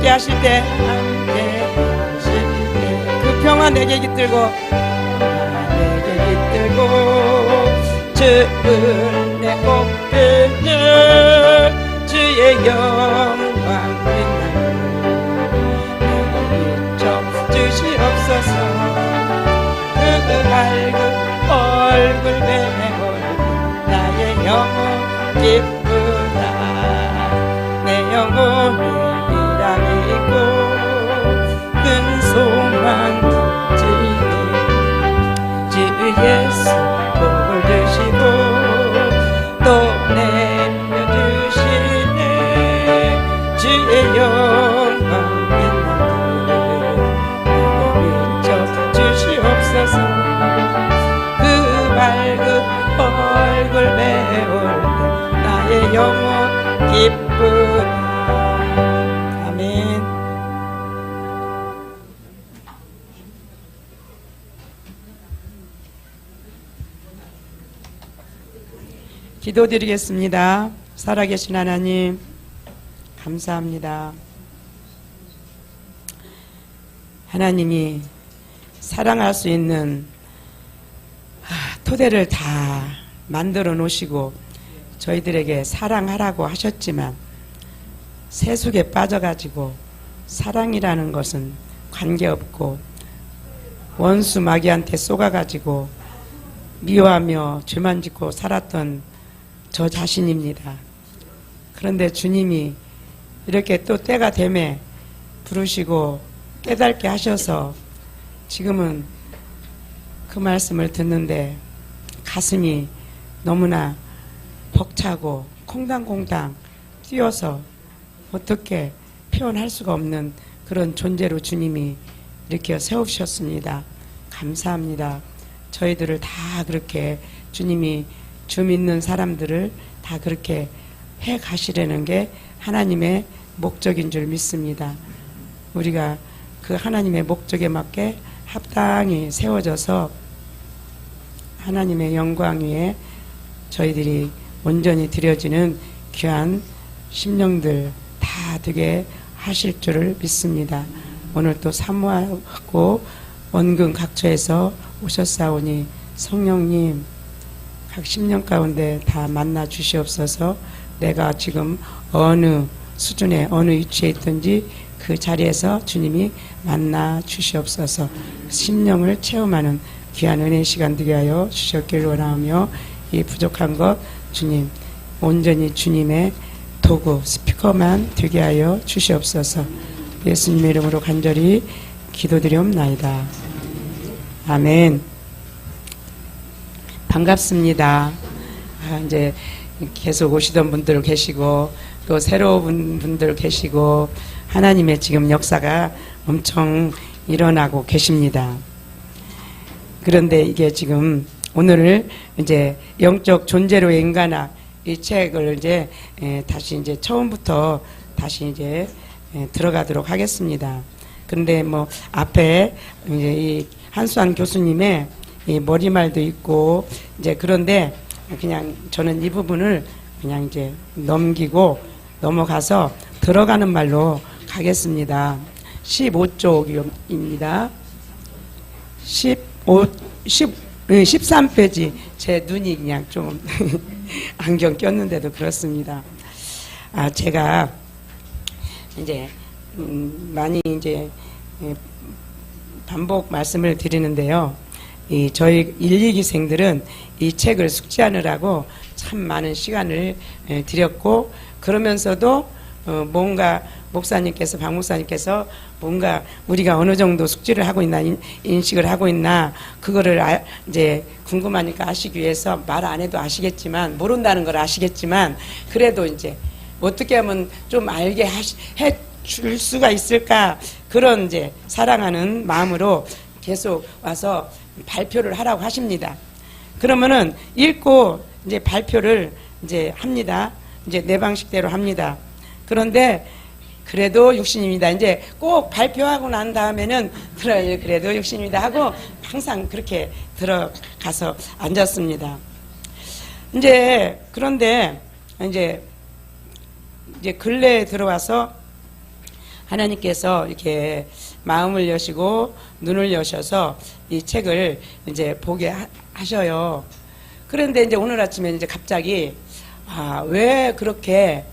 함께 하실 때 그 평화 내게 깃들고 주를 내 꽃들려 주의 영광 빛나고 비춰 주시옵소서. 그 밝은 얼굴 배울 나의 영혼 기쁘다. 내 영혼이 일하고 큰 소망 지니 주 예수 복을 주시고 또 내려주시네. 주의 영광 빛나고 비춰 주시옵소서. 그 밝은 얼굴 배울 나의 영혼 기쁘다. 아멘. 기도드리겠습니다. 살아계신 하나님 감사합니다. 하나님이 사랑할 수 있는 토대를 다 만들어 놓으시고 저희들에게 사랑하라고 하셨지만 세속에 빠져가지고 사랑이라는 것은 관계없고 원수 마귀한테 쏘가가지고 미워하며 죄만 짓고 살았던 저 자신입니다. 그런데 주님이 이렇게 또 때가 되매 부르시고 깨닫게 하셔서 지금은 그 말씀을 듣는데 가슴이 너무나 벅차고 콩당콩당 뛰어서 어떻게 표현할 수가 없는 그런 존재로 주님이 이렇게 세우셨습니다. 감사합니다. 저희들을 다 그렇게 주님이 주 믿는 사람들을 다 그렇게 해 가시려는 게 하나님의 목적인 줄 믿습니다. 우리가 그 하나님의 목적에 맞게 합당히 세워져서 하나님의 영광 위에 저희들이 온전히 드려지는 귀한 심령들 다 되게 하실 줄을 믿습니다. 오늘 또 사모하고 원근 각처에서 오셨사오니 성령님 각 심령 가운데 다 만나 주시옵소서. 내가 지금 어느 수준에 어느 위치에 있든지 그 자리에서 주님이 만나 주시옵소서. 심령을 체험하는 귀한 은혜 시간 되게 하여 주셨길 원하며 이 부족한 것 주님 온전히 주님의 도구 스피커만 되게 하여 주시옵소서. 예수님의 이름으로 간절히 기도드리옵나이다. 아멘. 반갑습니다. 이제 계속 오시던 분들 계시고 또 새로운 분들 계시고 하나님의 지금 역사가 엄청 일어나고 계십니다. 그런데 이게 지금 오늘을 이제 영적 존재로의 인간학 이 책을 이제 다시 이제 처음부터 다시 이제 들어가도록 하겠습니다. 그런데 뭐 앞에 이제 이 한수환 교수님의 이 머리말도 있고 이제 그런데 그냥 저는 이 부분을 그냥 이제 넘기고 넘어가서 들어가는 말로 가겠습니다. 15쪽입니다. 13페이지. 제 눈이 그냥 좀 안경 꼈는데도 그렇습니다. 제가 이제 많이 이제 반복 말씀을 드리는데요. 저희 1, 2기생들은 이 책을 숙지하느라고 참 많은 시간을 들였고 그러면서도 뭔가 목사님께서 박 목사님께서 뭔가 우리가 어느 정도 숙지를 하고 있나 인식을 하고 있나 그거를 이제 궁금하니까 아시기 위해서 말 안 해도 아시겠지만 모른다는 걸 아시겠지만 그래도 이제 어떻게 하면 좀 알게 해 줄 수가 있을까 그런 이제 사랑하는 마음으로 계속 와서 발표를 하라고 하십니다. 그러면은 읽고 이제 발표를 이제 합니다. 이제 내 방식대로 합니다. 그런데 그래도 육신입니다. 이제 꼭 발표하고 난 다음에는 그래도 육신입니다 하고 항상 그렇게 들어가서 앉았습니다. 이제 그런데 이제 근래에 들어와서 하나님께서 이렇게 마음을 여시고 눈을 여셔서 이 책을 이제 보게 하셔요. 그런데 이제 오늘 아침에 이제 갑자기 왜 그렇게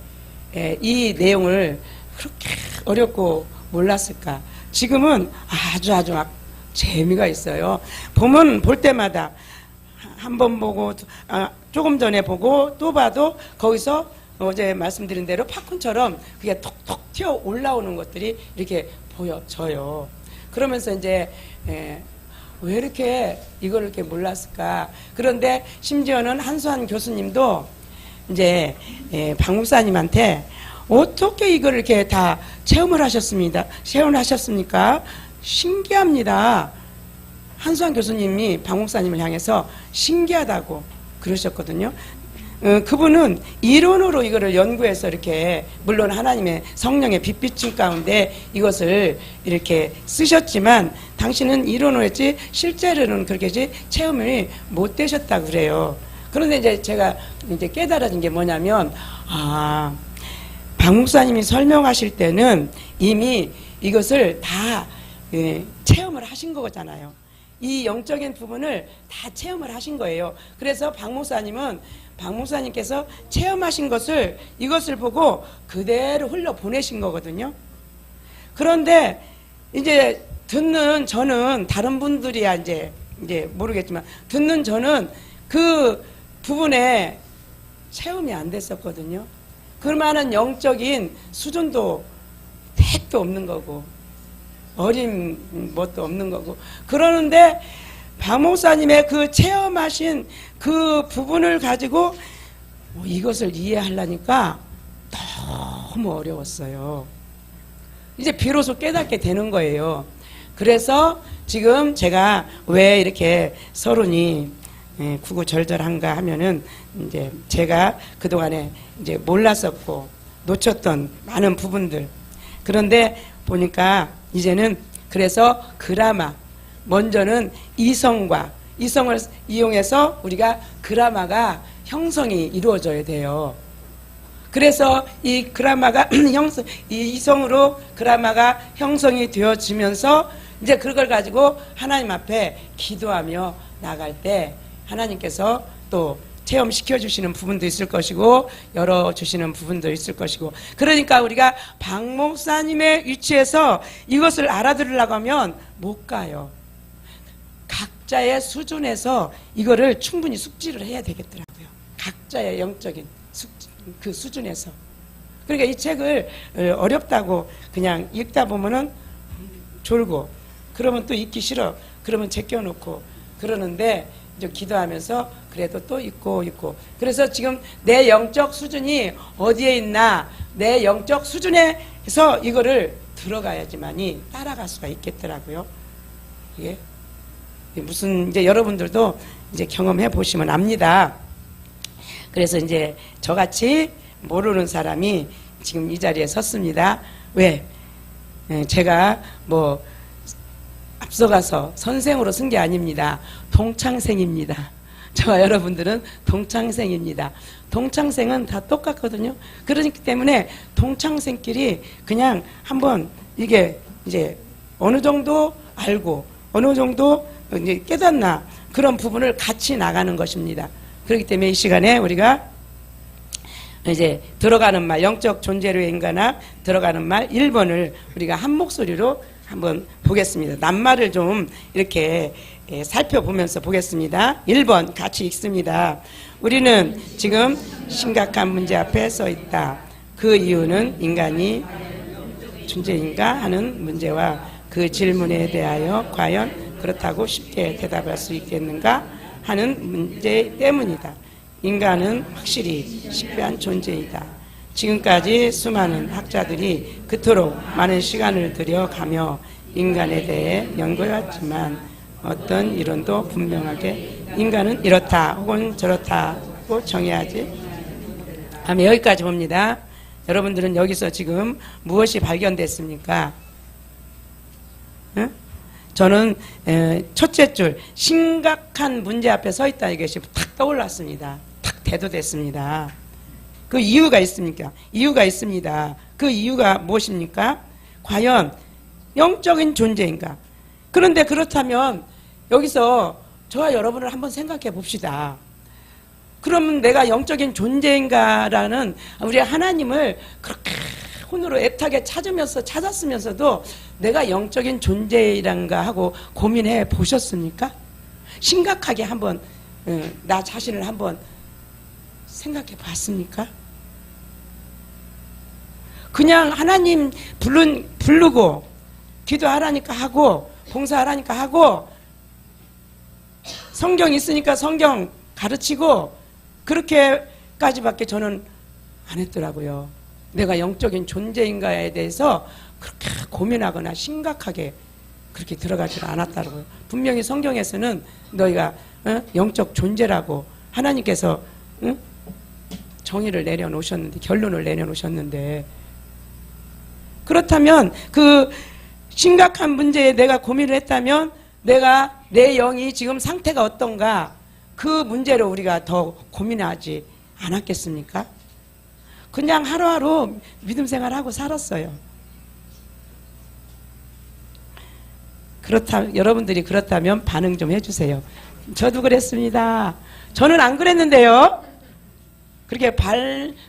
이 내용을 그렇게 어렵고 몰랐을까? 지금은 아주 막 재미가 있어요. 보면 볼 때마다 한 번 보고 조금 전에 보고 또 봐도 거기서 어제 말씀드린 대로 팝콘처럼 그게 톡톡 튀어 올라오는 것들이 이렇게 보여져요. 그러면서 이제 왜 이렇게 이걸 이렇게 몰랐을까? 그런데 심지어는 한수환 교수님도 이제 박 목사님한테 어떻게 이걸 이렇게 다 체험을 하셨습니까? 신기합니다. 한수환 교수님이 박 목사님을 향해서 신기하다고 그러셨거든요. 그분은 이론으로 이거를 연구해서 이렇게, 물론 하나님의 성령의 빛비춤 가운데 이것을 이렇게 쓰셨지만 당신은 이론으로 했지 실제로는 그렇게 체험이 못 되셨다고 그래요. 그런데 이제 제가 이제 깨달아진 게 뭐냐면, 박 목사님이 설명하실 때는 이미 이것을 다 체험을 하신 거잖아요. 이 영적인 부분을 다 체험을 하신 거예요. 그래서 박 목사님께서 체험하신 것을, 이것을 보고 그대로 흘러 보내신 거거든요. 그런데 이제 듣는 저는, 다른 분들이야 이제 모르겠지만, 듣는 저는 그 부분에 체험이 안 됐었거든요. 그만한 영적인 수준도 택도 없는 거고, 어린 것도 없는 거고. 그러는데 박 목사님의 그 체험하신 그 부분을 가지고 이것을 이해하려니까 너무 어려웠어요. 이제 비로소 깨닫게 되는 거예요. 그래서 지금 제가 왜 이렇게 서론이 구구절절한가 하면은, 이제 제가 그동안에 이제 몰랐었고 놓쳤던 많은 부분들, 그런데 보니까 이제는, 그래서 그라마, 먼저는 이성을 이용해서 우리가 그라마가 형성이 이루어져야 돼요. 그래서 이 그라마가 이성으로 그라마가 형성이 되어지면서 이제 그걸 가지고 하나님 앞에 기도하며 나갈 때 하나님께서 또 체험시켜 주시는 부분도 있을 것이고 열어주시는 부분도 있을 것이고, 그러니까 우리가 박 목사님의 위치에서 이것을 알아들으려고 하면 못 가요. 각자의 수준에서 이거를 충분히 숙지를 해야 되겠더라고요. 각자의 영적인 그 수준에서. 그러니까 이 책을 어렵다고 그냥 읽다 보면은 졸고, 그러면 또 읽기 싫어, 그러면 제껴놓고 그러는데, 이제 기도하면서 그래도 또 있고. 그래서 지금 내 영적 수준이 어디에 있나, 내 영적 수준에서 이거를 들어가야지만이 따라갈 수가 있겠더라고요. 이게 무슨, 이제 여러분들도 이제 경험해 보시면 압니다. 그래서 이제 저같이 모르는 사람이 지금 이 자리에 섰습니다. 왜? 제가 뭐 앞서가서 선생으로 쓴 게 아닙니다. 동창생입니다. 저와 여러분들은 동창생입니다. 동창생은 다 똑같거든요. 그렇기 때문에 동창생끼리 그냥 한번 이게 이제 어느 정도 알고 어느 정도 이제 깨닫나, 그런 부분을 같이 나가는 것입니다. 그렇기 때문에 이 시간에 우리가 이제 들어가는 말, 영적 존재로의 인간아 들어가는 말 1번을 우리가 한 목소리로 한번 보겠습니다. 낱말을 좀 이렇게 살펴보면서 보겠습니다. 1번 같이 읽습니다. 우리는 지금 심각한 문제 앞에 서 있다. 그 이유는 인간이 존재인가 하는 문제와 그 질문에 대하여 과연 그렇다고 쉽게 대답할 수 있겠는가 하는 문제 때문이다. 인간은 확실히 식별한 존재이다. 지금까지 수많은 학자들이 그토록 많은 시간을 들여가며 인간에 대해 연구해왔지만 어떤 이론도 분명하게 인간은 이렇다 혹은 저렇다고 정의하지 하며, 여기까지 봅니다. 여러분들은 여기서 지금 무엇이 발견됐습니까? 응? 저는 첫째 줄, 심각한 문제 앞에 서 있다는 것이 탁 떠올랐습니다. 탁 대두됐습니다. 그 이유가 있습니까? 이유가 있습니다. 그 이유가 무엇입니까? 과연 영적인 존재인가? 그런데 그렇다면 여기서 저와 여러분을 한번 생각해 봅시다. 그러면 내가 영적인 존재인가라는 우리 하나님을 그렇게 혼으로 애타게 찾았으면서도 내가 영적인 존재인가 하고 고민해 보셨습니까? 심각하게 한번 나 자신을 한번 생각해 봤습니까? 그냥 하나님 부르고 기도하라니까 하고 봉사하라니까 하고 성경 있으니까 성경 가르치고 그렇게까지밖에 저는 안 했더라고요. 내가 영적인 존재인가에 대해서 그렇게 고민하거나 심각하게 그렇게 들어가지 않았다고요. 분명히 성경에서는 너희가 영적 존재라고 하나님께서 정의를 내려놓으셨는데, 결론을 내려놓으셨는데, 그렇다면 그 심각한 문제에 내가 고민을 했다면 내 영이 지금 상태가 어떤가, 그 문제로 우리가 더 고민하지 않았겠습니까? 그냥 하루하루 믿음 생활하고 살았어요. 여러분들이 그렇다면 반응 좀 해주세요. 저도 그랬습니다. 저는 안 그랬는데요. 그렇게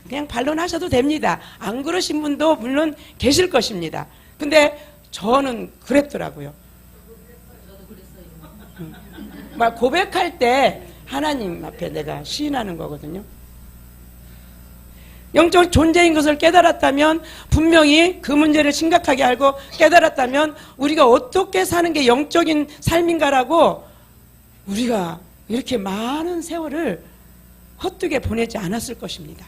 그냥 반론하셔도 됩니다. 안 그러신 분도 물론 계실 것입니다. 근데 저는 그랬더라고요. 막 고백할 때 하나님 앞에 내가 시인하는 거거든요. 영적 존재인 것을 깨달았다면, 분명히 그 문제를 심각하게 알고 깨달았다면 우리가 어떻게 사는 게 영적인 삶인가라고 우리가 이렇게 많은 세월을 헛되게 보내지 않았을 것입니다.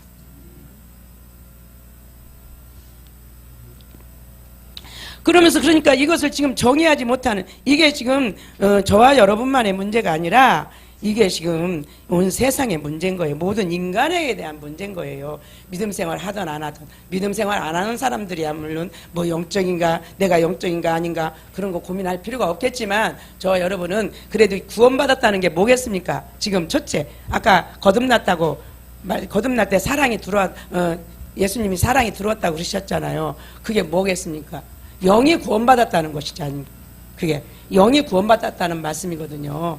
그러면서 그러니까 이것을 지금 정의하지 못하는, 이게 지금 저와 여러분만의 문제가 아니라 이게 지금 온 세상의 문제인 거예요. 모든 인간에 대한 문제인 거예요. 믿음 생활 하든 안 하든. 믿음 생활 안 하는 사람들이야 물론 뭐 영적인가, 내가 영적인가 아닌가 그런 거 고민할 필요가 없겠지만, 저와 여러분은 그래도 구원받았다는 게 뭐겠습니까? 지금 첫째, 아까 거듭날 때 사랑이 예수님이 사랑이 들어왔다고 그러셨잖아요. 그게 뭐겠습니까? 영이 구원받았다는 것이지 아닙니까? 그게 영이 구원받았다는 말씀이거든요.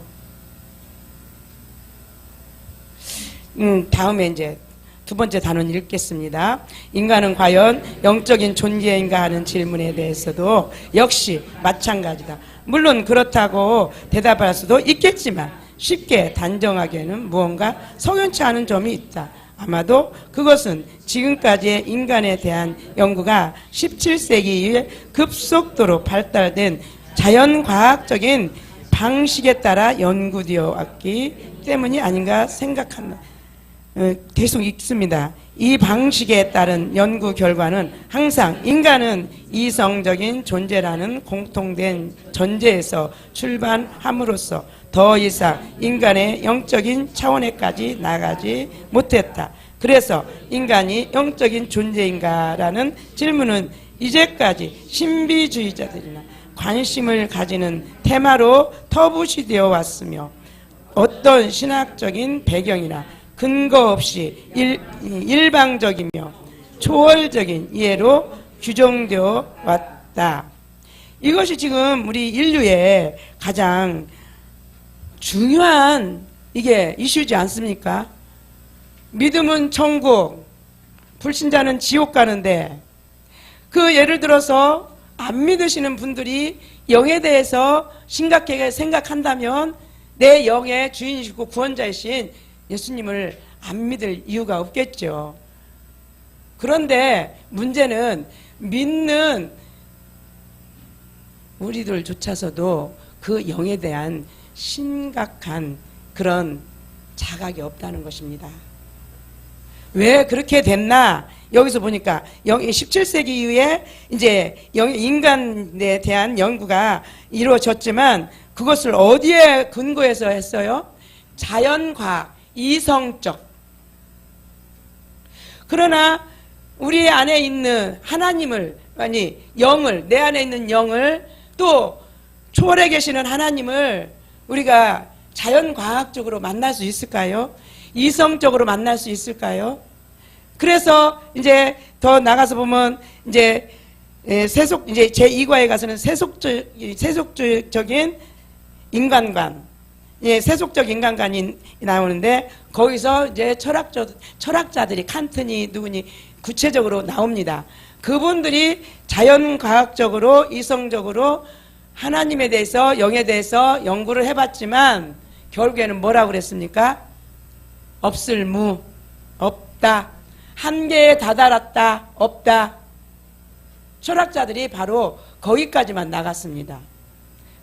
다음에 이제 두 번째 단원 읽겠습니다. 인간은 과연 영적인 존재인가 하는 질문에 대해서도 역시 마찬가지다. 물론 그렇다고 대답할 수도 있겠지만 쉽게 단정하기에는 무언가 석연치 않은 점이 있다. 아마도 그것은 지금까지의 인간에 대한 연구가 17세기 이후에 급속도로 발달된 자연과학적인 방식에 따라 연구되어 왔기 때문이 아닌가 생각한다. 계속 읽습니다. 이 방식에 따른 연구 결과는 항상 인간은 이성적인 존재라는 공통된 전제에서 출발함으로써 더 이상 인간의 영적인 차원에까지 나가지 못했다. 그래서 인간이 영적인 존재인가라는 질문은 이제까지 신비주의자들이나 관심을 가지는 테마로 터부시되어 왔으며, 어떤 신학적인 배경이나 근거 없이 일방적이며 초월적인 이해로 규정되어 왔다. 이것이 지금 우리 인류의 가장 중요한 이게 이슈지 않습니까? 믿음은 천국, 불신자는 지옥 가는데, 그 예를 들어서 안 믿으시는 분들이 영에 대해서 심각하게 생각한다면 내 영의 주인이시고 구원자이신 예수님을 안 믿을 이유가 없겠죠. 그런데 문제는 믿는 우리들조차서도 그 영에 대한 심각한 그런 자각이 없다는 것입니다. 왜 그렇게 됐나? 여기서 보니까 17세기 이후에 이제 인간에 대한 연구가 이루어졌지만 그것을 어디에 근거해서 했어요? 자연과학, 이성적. 그러나 우리 안에 있는 하나님을, 영을, 내 안에 있는 영을, 또 초월해 계시는 하나님을 우리가 자연과학적으로 만날 수 있을까요? 이성적으로 만날 수 있을까요? 그래서 이제 더 나가서 보면 이제 이제 제2과에 가서는 세속적인 인간관, 세속적 인간관이 나오는데, 거기서 이제 철학자들이 칸트니 누구니 구체적으로 나옵니다. 그분들이 자연과학적으로, 이성적으로 하나님에 대해서, 영에 대해서 연구를 해봤지만, 결국에는 뭐라고 그랬습니까? 없을무, 없다. 한계에 다다랐다, 없다. 철학자들이 바로 거기까지만 나갔습니다.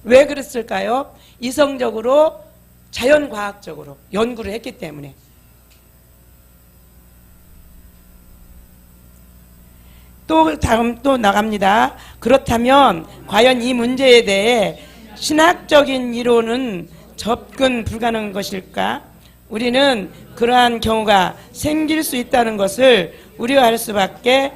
왜 그랬을까요? 이성적으로, 자연과학적으로 연구를 했기 때문에. 또 나갑니다. 그렇다면 과연 이 문제에 대해 신학적인 이론은 접근 불가능한 것일까? 우리는 그러한 경우가 생길 수 있다는 것을 우려할 수밖에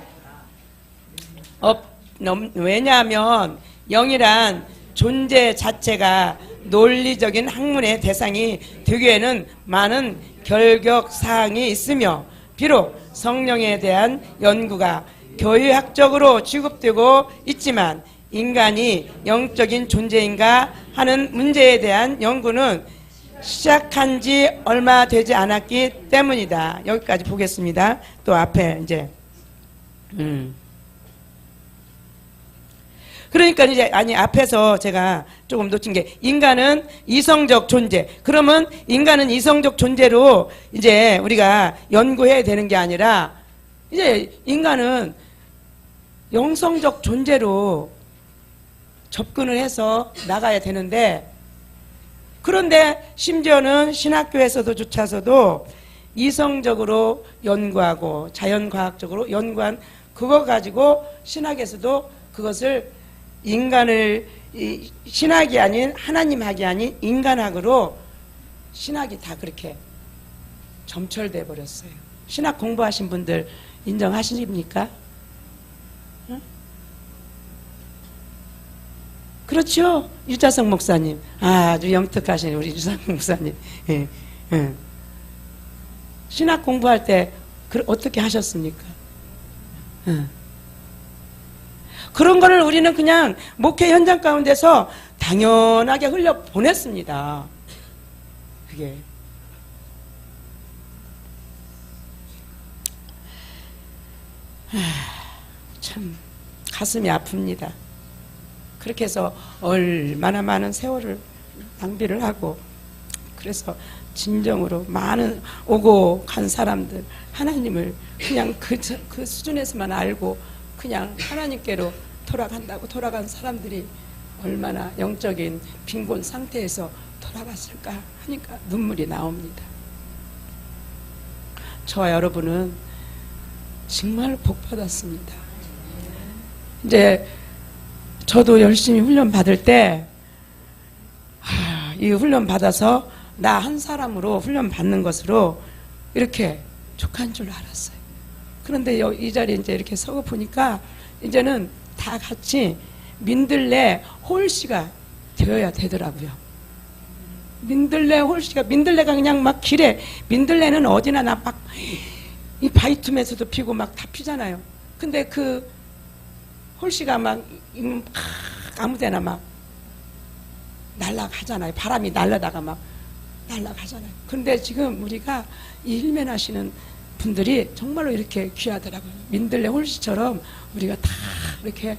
왜냐하면 영이란 존재 자체가 논리적인 학문의 대상이 되기에는 많은 결격사항이 있으며, 비록 성령에 대한 연구가 교육학적으로 취급되고 있지만 인간이 영적인 존재인가 하는 문제에 대한 연구는 시작한 지 얼마 되지 않았기 때문이다. 여기까지 보겠습니다. 또 앞에 이제 그러니까 이제 앞에서 제가 조금 놓친 게, 인간은 이성적 존재. 그러면 인간은 이성적 존재로 이제 우리가 연구해야 되는 게 아니라, 이제 인간은 영성적 존재로 접근을 해서 나가야 되는데, 그런데 심지어는 신학교에서도 이성적으로 연구하고 자연과학적으로 연구한 그거 가지고 신학에서도 그것을 신학이 아닌 하나님학이 아닌 인간학으로 신학이 다 그렇게 점철돼 버렸어요. 신학 공부하신 분들 인정하십니까? 응? 그렇죠? 유자성 목사님. 아주 영특하신 우리 유자성 목사님. 예, 예. 신학 공부할 때 어떻게 하셨습니까? 예. 그런 거를 우리는 그냥 목회 현장 가운데서 당연하게 흘려 보냈습니다. 그게. 참 가슴이 아픕니다. 그렇게 해서 얼마나 많은 세월을 낭비를 하고, 그래서 진정으로 많은 오고 간 사람들, 하나님을 그냥 그 수준에서만 알고 그냥 하나님께로 돌아간 사람들이 얼마나 영적인 빈곤 상태에서 돌아갔을까 하니까 눈물이 나옵니다. 저와 여러분은 정말 복 받았습니다. 이제 저도 열심히 훈련 받을 때, 이 훈련 받아서 나 한 사람으로 훈련 받는 것으로 이렇게 족한 줄 알았어요. 그런데 이 자리에 이제 이렇게 서고 보니까 이제는 다 같이 민들레 홀씨가 되어야 되더라고요. 민들레가 그냥 막 길에, 민들레는 어디나 막 이 바이툼에서도 피고 막 다 피잖아요. 근데 그 홀씨가 막 아무데나 막 날아가잖아요. 바람이 날라다가 막 날아가잖아요. 그런데 지금 우리가 이 일면 하시는 분들이 정말로 이렇게 귀하더라고요. 민들레 홀씨처럼 우리가 다 이렇게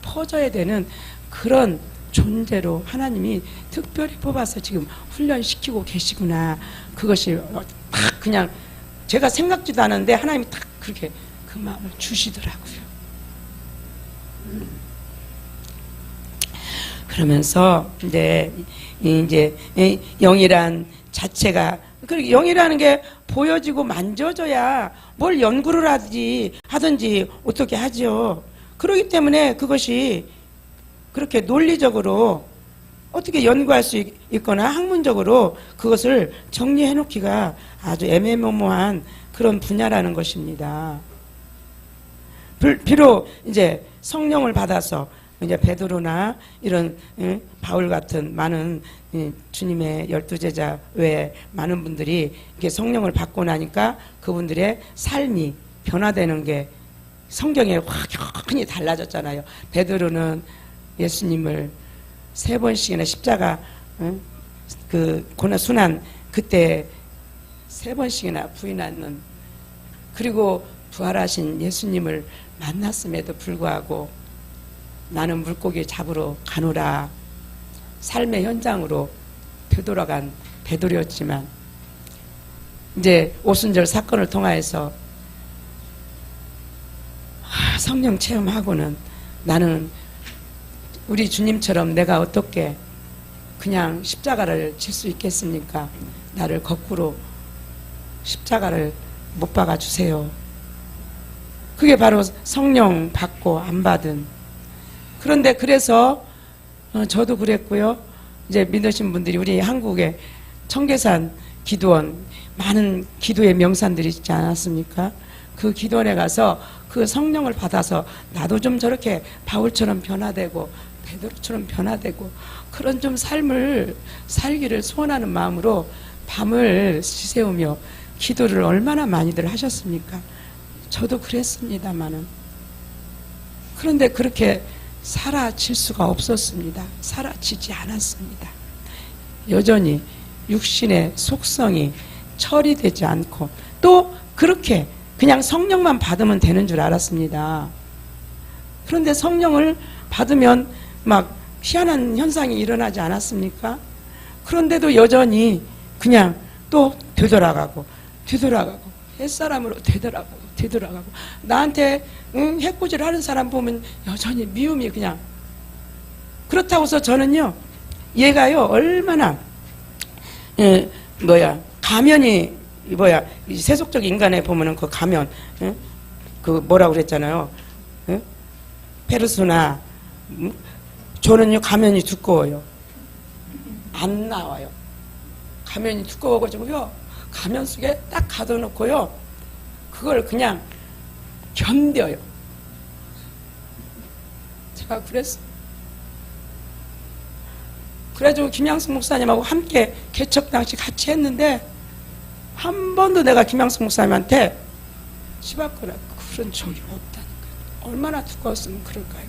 퍼져야 되는 그런 존재로 하나님이 특별히 뽑아서 지금 훈련시키고 계시구나. 그것이 딱 그냥 제가 생각지도 않았는데 하나님이 딱 그렇게 그 마음을 주시더라고요. 그러면서 이제 영이란 자체가, 그리고 영이라는 게 보여지고 만져져야 뭘 연구를 하든지 어떻게 하죠. 그렇기 때문에 그것이 그렇게 논리적으로 어떻게 연구할 수 있거나 학문적으로 그것을 정리해 놓기가 아주 애매모호한 그런 분야라는 것입니다. 비록 이제 성령을 받아서 이제 베드로나 이런 바울 같은 많은 주님의 12제자 외에 많은 분들이 이렇게 성령을 받고 나니까 그분들의 삶이 변화되는 게 성경에 확연히 달라졌잖아요. 베드로는 예수님을 3번씩이나 십자가 그 고난 순환 그때 3번씩이나 부인하는, 그리고 부활하신 예수님을 만났음에도 불구하고 나는 물고기 잡으러 가노라 삶의 현장으로 되돌아간 베드로였지만, 이제 오순절 사건을 통하여서 성령 체험하고는 나는 우리 주님처럼 내가 어떻게 그냥 십자가를 질 수 있겠습니까? 나를 거꾸로 십자가를 못 박아 주세요. 그게 바로 성령 받고 안 받은. 그런데 그래서 저도 그랬고요. 이제 믿으신 분들이 우리 한국에 청계산 기도원 많은 기도의 명산들이 있지 않았습니까? 그 기도원에 가서 그 성령을 받아서 나도 좀 저렇게 바울처럼 변화되고 베드로처럼 변화되고 그런 좀 삶을 살기를 소원하는 마음으로 밤을 지새우며 기도를 얼마나 많이들 하셨습니까? 저도 그랬습니다마는. 그런데 그렇게 사라질 수가 없었습니다. 사라지지 않았습니다. 여전히 육신의 속성이 처리되지 않고, 또 그렇게 그냥 성령만 받으면 되는 줄 알았습니다. 그런데 성령을 받으면 막 희한한 현상이 일어나지 않았습니까? 그런데도 여전히 그냥 또 되돌아가고 햇사람으로 되돌아가고 나한테 해코지를 하는 사람 보면 여전히 미움이 그냥. 그렇다고 해서 저는요, 얘가요 얼마나 가면이 이 세속적 인간에 보면은 그 가면, 그 뭐라고 그랬잖아요. 페르소나. 저는요 가면이 두꺼워요. 안 나와요. 가면이 두꺼워가지고요, 가면 속에 딱 가둬놓고요, 그걸 그냥 견뎌요. 제가 그래가지고 김양숙 목사님하고 함께 개척 당시 같이 했는데 한 번도 내가 김양숙 목사님한테 시바거나 그런 적이 없다니까요. 얼마나 두꺼웠으면 그럴까요?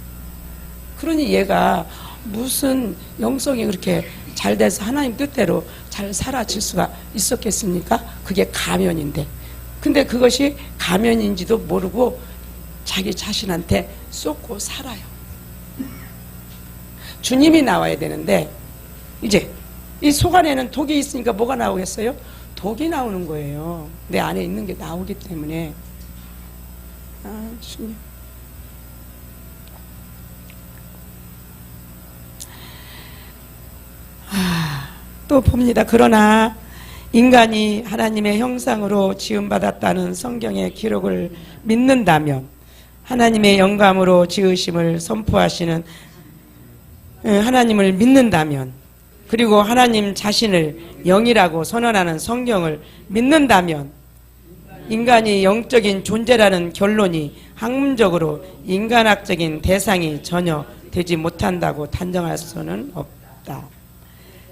그러니 얘가 무슨 영성이 그렇게 잘 돼서 하나님 뜻대로 잘 살아질 수가 있었겠습니까? 그게 가면인데. 근데 그것이 가면인지도 모르고 자기 자신한테 쏟고 살아요. 주님이 나와야 되는데 이제 이 속 안에는 독이 있으니까 뭐가 나오겠어요? 독이 나오는 거예요. 내 안에 있는 게 나오기 때문에. 주님. 또 봅니다. 그러나 인간이 하나님의 형상으로 지음받았다는 성경의 기록을 믿는다면, 하나님의 영감으로 지으심을 선포하시는 하나님을 믿는다면, 그리고 하나님 자신을 영이라고 선언하는 성경을 믿는다면, 인간이 영적인 존재라는 결론이 학문적으로 인간학적인 대상이 전혀 되지 못한다고 단정할 수는 없다.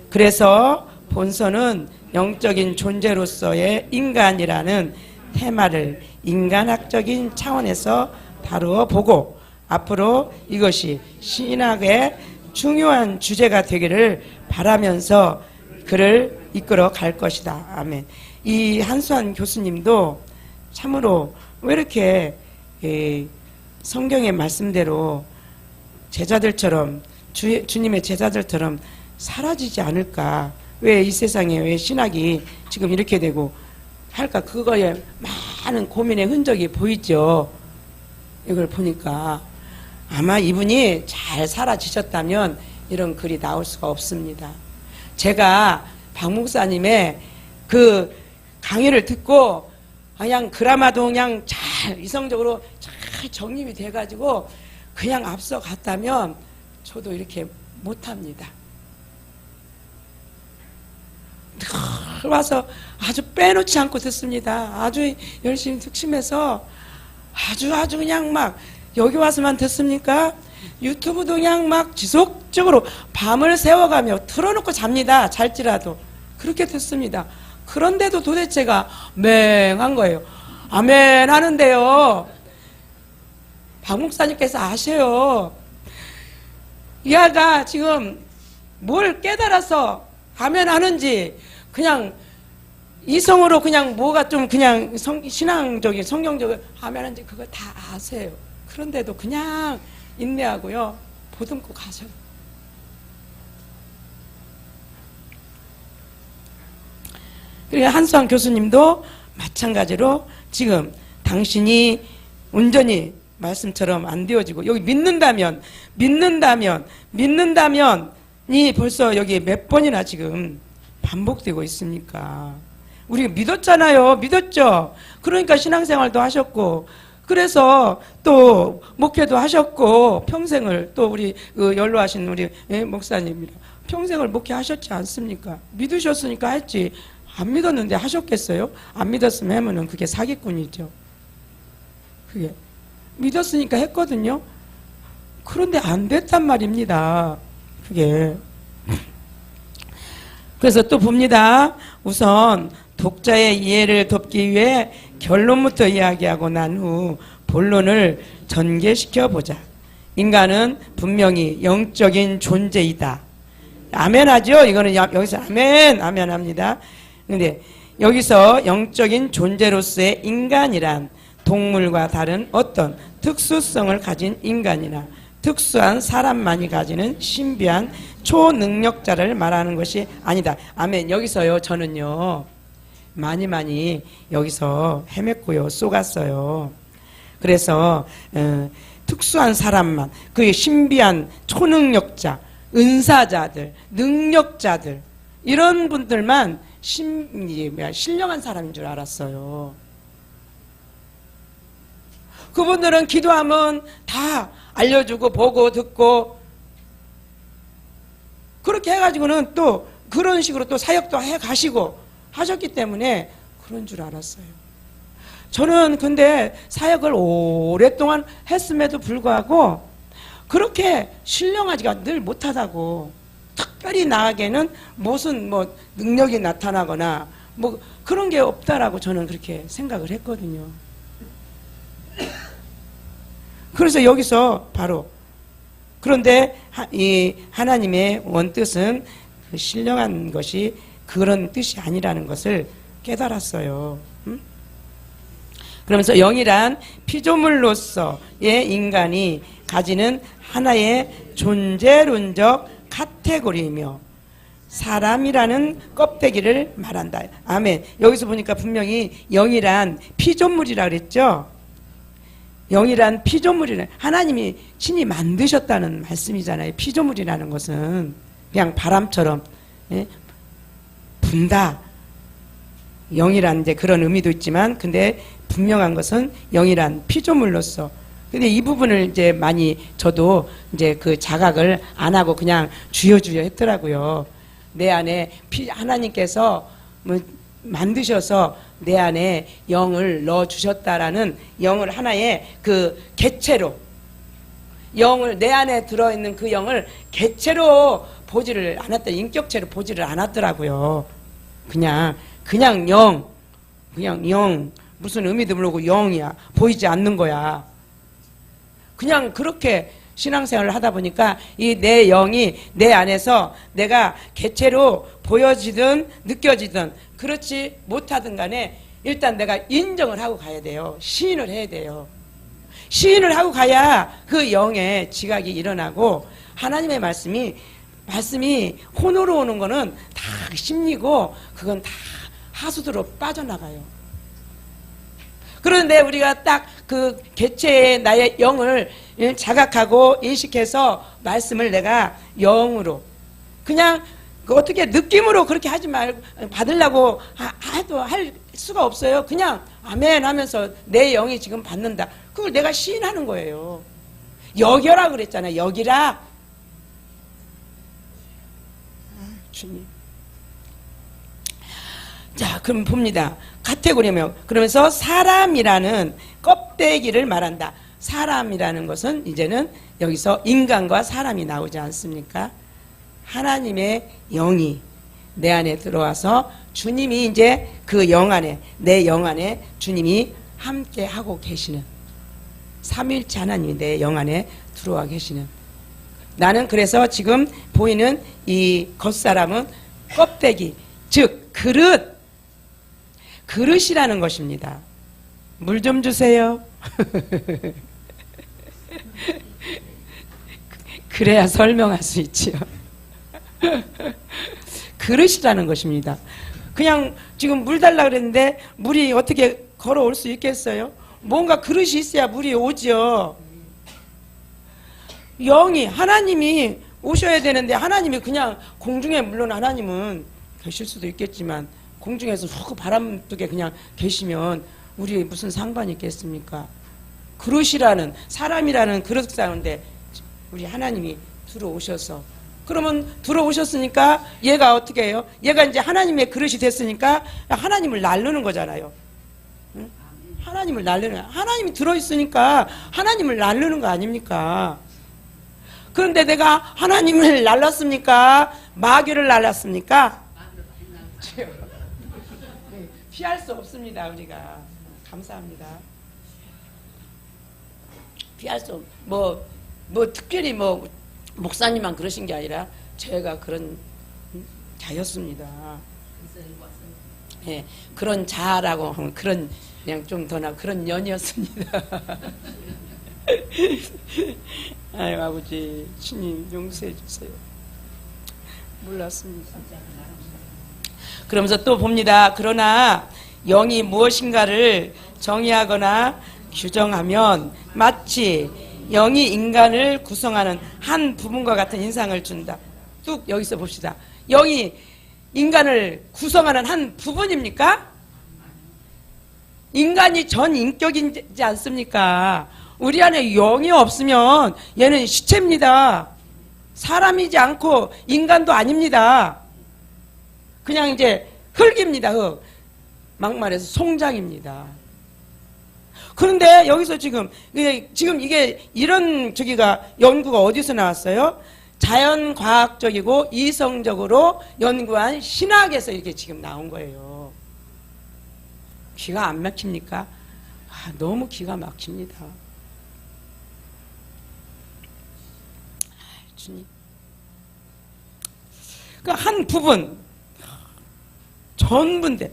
그래서 본서는 영적인 존재로서의 인간이라는 테마를 인간학적인 차원에서 다루어 보고, 앞으로 이것이 신학의 중요한 주제가 되기를 바라면서 글을 이끌어 갈 것이다. 아멘. 이 한수환 교수님도 참으로 왜 이렇게 성경의 말씀대로 제자들처럼 주님의 제자들처럼 사라지지 않을까? 왜 이 세상에 왜 신학이 지금 이렇게 되고 할까? 그거에 많은 고민의 흔적이 보이죠. 이걸 보니까 아마 이분이 잘 사라지셨다면 이런 글이 나올 수가 없습니다. 제가 박 목사님의 그 강의를 듣고 그냥 그라마도 그냥 잘 이성적으로 잘 정립이 돼가지고 그냥 앞서 갔다면 저도 이렇게 못합니다. 늘 와서 아주 빼놓지 않고 듣습니다. 아주 열심히 특심해서 아주 그냥 막 여기 와서만 듣습니까? 유튜브도 그냥 막 지속적으로 밤을 새워가며 틀어놓고 잡니다. 잘지라도 그렇게 듣습니다. 그런데도 도대체가 맹한 거예요. 아멘 하는데요, 박 목사님께서 아셔요. 이 아가 지금 뭘 깨달아서 아멘 하는지 그냥 이성으로 그냥 뭐가 좀 그냥 신앙적인 성경적인 아멘 하는지 그거 다 아세요. 그런데도 그냥 인내하고요. 보듬고 가셔요. 그리고 한수환 교수님도 마찬가지로 지금 당신이 온전히 말씀처럼 안 되어지고 여기 믿는다면이 벌써 여기 몇 번이나 지금 반복되고 있습니까? 우리 믿었잖아요. 믿었죠? 그러니까 신앙생활도 하셨고 그래서 또 목회도 하셨고 평생을 또 우리 연로하신 우리 목사님이랑 평생을 목회하셨지 않습니까? 믿으셨으니까 했지. 안 믿었는데 하셨겠어요? 안 믿었으면 하면은 그게 사기꾼이죠. 그게 믿었으니까 했거든요. 그런데 안 됐단 말입니다. 그게. 그래서 또 봅니다. 우선 독자의 이해를 돕기 위해 결론부터 이야기하고 난 후 본론을 전개시켜 보자. 인간은 분명히 영적인 존재이다. 아멘 하죠? 이거는 여기서 아멘 합니다. 근데 여기서 영적인 존재로서의 인간이란 동물과 다른 어떤 특수성을 가진 인간이나 특수한 사람만이 가지는 신비한 초능력자를 말하는 것이 아니다. 아멘. 여기서요 저는요 많이 여기서 헤맸고요 쏘갔어요. 그래서 특수한 사람만, 그 신비한 초능력자, 은사자들, 능력자들 이런 분들만 신령한 사람인 줄 알았어요. 그분들은 기도하면 다 알려주고 보고 듣고 그렇게 해가지고는 또 그런 식으로 또 사역도 해 가시고 하셨기 때문에 그런 줄 알았어요. 저는 근데 사역을 오랫동안 했음에도 불구하고 그렇게 신령하지가 늘 못하다고, 특별히 나에게는 무슨 뭐 능력이 나타나거나 뭐 그런 게 없다라고 저는 그렇게 생각을 했거든요. 그래서 여기서 바로 그런데 이 하나님의 원뜻은 그 신령한 것이 그런 뜻이 아니라는 것을 깨달았어요. 그러면서 영이란 피조물로서의 인간이 가지는 하나의 존재론적 카테고리이며 사람이라는 껍데기를 말한다. 아멘. 여기서 보니까 분명히 영이란 피조물이라 그랬죠. 영이란 피조물이란 하나님이 친히 만드셨다는 말씀이잖아요. 피조물이라는 것은 그냥 바람처럼 분다. 영이란 이제 그런 의미도 있지만, 근데 분명한 것은 영이란 피조물로서. 근데 이 부분을 이제 많이 저도 이제 그 자각을 안 하고 그냥 주여주여 했더라고요. 내 안에 하나님께서 뭐 만드셔서 내 안에 영을 넣어 주셨다라는, 영을 하나의 그 개체로, 영을 내 안에 들어있는 그 영을 개체로 보지를 않았다, 인격체로 보지를 않았더라고요. 그냥 영, 무슨 의미도 모르고 영이야, 보이지 않는 거야. 그냥 그렇게 신앙생활을 하다 보니까 이 내 영이 내 안에서 내가 개체로 보여지든 느껴지든 그렇지 못하든 간에 일단 내가 인정을 하고 가야 돼요. 시인을 해야 돼요. 시인을 하고 가야 그 영의 지각이 일어나고, 하나님의 말씀이 혼으로 오는 거는 다 심리고 그건 다 하수도로 빠져나가요. 그런데 우리가 딱 그 개체의 나의 영을 자각하고 인식해서 말씀을 내가 영으로 그냥 어떻게 느낌으로 그렇게 하지 말고 받으려고 해도 할 수가 없어요. 그냥 아멘 하면서 내 영이 지금 받는다. 그걸 내가 시인하는 거예요. 여겨라 그랬잖아요. 여기라. 주님. 자, 그럼 봅니다. 카테고리며, 그러면서 사람이라는 껍데기를 말한다. 사람이라는 것은 이제는 여기서 인간과 사람이 나오지 않습니까? 하나님의 영이 내 안에 들어와서 주님이 이제 그 영 안에, 내 영 안에 주님이 함께 하고 계시는, 삼위일체 하나님이 내 영 안에 들어와 계시는. 나는 그래서 지금 보이는 이 겉사람은 껍데기, 즉 그릇이라는 것입니다. 물 좀 주세요. 그래야 설명할 수 있지요. 그릇이라는 것입니다. 그냥 지금 물 달라 그랬는데 물이 어떻게 걸어올 수 있겠어요? 뭔가 그릇이 있어야 물이 오죠. 영이, 하나님이 오셔야 되는데 하나님이 그냥 공중에, 물론 하나님은 계실 수도 있겠지만 공중에서 훅 바람 뜨게 그냥 계시면 우리 무슨 상관이 있겠습니까? 그릇이라는, 사람이라는 그릇 사는데 우리 하나님이 들어오셔서, 그러면 들어오셨으니까 얘가 어떻게 해요? 얘가 이제 하나님의 그릇이 됐으니까 하나님을 날르는 거잖아요. 응? 하나님을 날르는, 하나님이 들어있으니까 하나님을 날르는 거 아닙니까? 그런데 내가 하나님을 날랐습니까? 마귀를 날랐습니까? 피할 수 없습니다. 우리가. 감사합니다. 피할 수 없, 특별히 목사님만 그러신 게 아니라 제가 그런 자였습니다. 예, 그런 자라고 하면 그런, 그냥 좀 더 나 그런 년이었습니다. 아유, 아버지, 주님 용서해 주세요. 몰랐습니다. 그러면서 또 봅니다. 그러나 영이 무엇인가를 정의하거나 규정하면 마치 영이 인간을 구성하는 한 부분과 같은 인상을 준다. 뚝 여기서 봅시다. 영이 인간을 구성하는 한 부분입니까? 인간이 전 인격이지 않습니까? 우리 안에 영이 없으면 얘는 시체입니다. 사람이지 않고 인간도 아닙니다. 그냥 이제 흙입니다. 흙. 막말해서 송장입니다. 그런데 여기서 지금 이게 이런 연구가 어디서 나왔어요? 자연과학적이고 이성적으로 연구한 신학에서 이렇게 지금 나온 거예요. 기가 안 막힙니까? 너무 기가 막힙니다. 주님. 그 한 부분, 전부인데,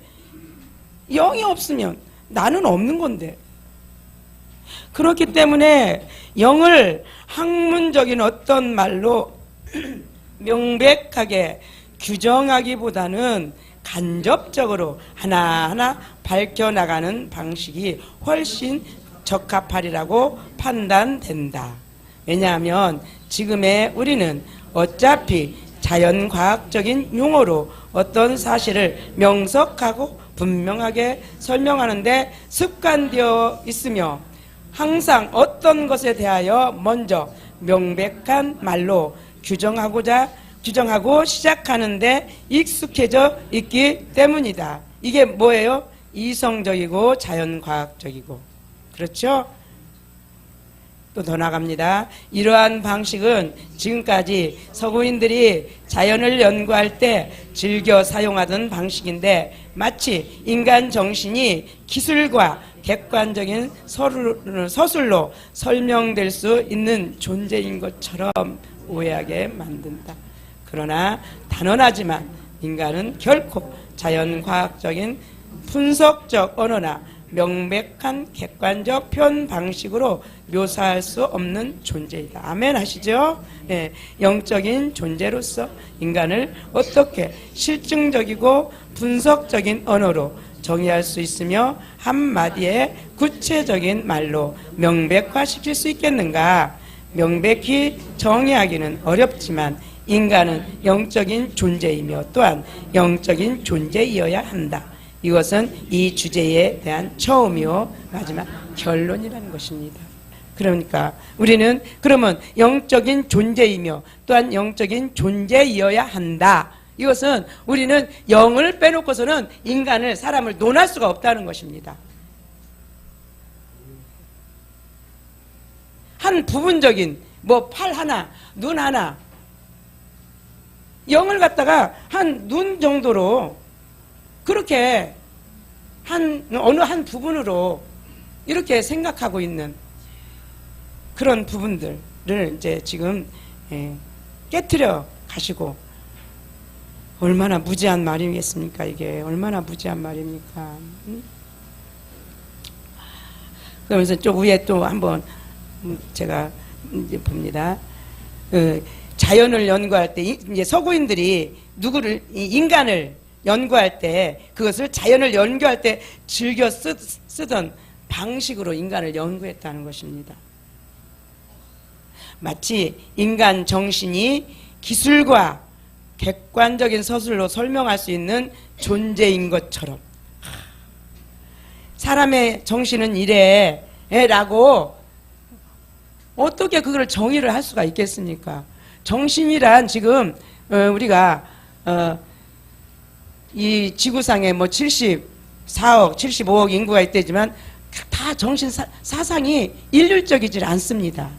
영이 없으면 나는 없는 건데. 그렇기 때문에 영을 학문적인 어떤 말로 명백하게 규정하기보다는 간접적으로 하나하나 밝혀나가는 방식이 훨씬 적합하리라고 판단된다. 왜냐하면 지금의 우리는 어차피 자연과학적인 용어로 어떤 사실을 명석하고 분명하게 설명하는데 습관되어 있으며 항상 어떤 것에 대하여 먼저 명백한 말로 규정하고 시작하는데 익숙해져 있기 때문이다. 이게 뭐예요? 이성적이고 자연과학적이고. 그렇죠? 또 더 나갑니다. 이러한 방식은 지금까지 서구인들이 자연을 연구할 때 즐겨 사용하던 방식인데 마치 인간 정신이 기술과 객관적인 서술로 설명될 수 있는 존재인 것처럼 오해하게 만든다. 그러나 단언하지만 인간은 결코 자연과학적인 분석적 언어나 명백한 객관적 표현 방식으로 묘사할 수 없는 존재이다. 아멘 하시죠? 예, 영적인 존재로서 인간을 어떻게 실증적이고 분석적인 언어로 정의할 수 있으며 한마디의 구체적인 말로 명백화시킬 수 있겠는가? 명백히 정의하기는 어렵지만 인간은 영적인 존재이며 또한 영적인 존재이어야 한다. 이것은 이 주제에 대한 처음이요 마지막 결론이라는 것입니다. 그러니까 우리는 그러면 영적인 존재이며 또한 영적인 존재이어야 한다. 이것은 우리는 영을 빼놓고서는 인간을, 사람을 논할 수가 없다는 것입니다. 한 부분적인 팔 하나, 눈 하나, 영을 갖다가 한 눈 정도로 그렇게 어느 한 부분으로 이렇게 생각하고 있는, 그런 부분들을 이제 지금 깨트려 가시고, 얼마나 무지한 말이겠습니까? 이게 얼마나 무지한 말입니까? 그러면서 좀 위에 또 한번 제가 이제 봅니다. 자연을 연구할 때 이제 서구인들이 누구를, 인간을 연구할 때, 그것을 자연을 연구할 때 즐겨 쓰던 방식으로 인간을 연구했다는 것입니다. 마치 인간 정신이 기술과 객관적인 서술로 설명할 수 있는 존재인 것처럼, 사람의 정신은 이래 라고 어떻게 그걸 정의를 할 수가 있겠습니까? 정신이란 지금 우리가 이 지구상에 뭐 74억, 75억 인구가 있대지만 다 정신 사상이 일률적이질 않습니다.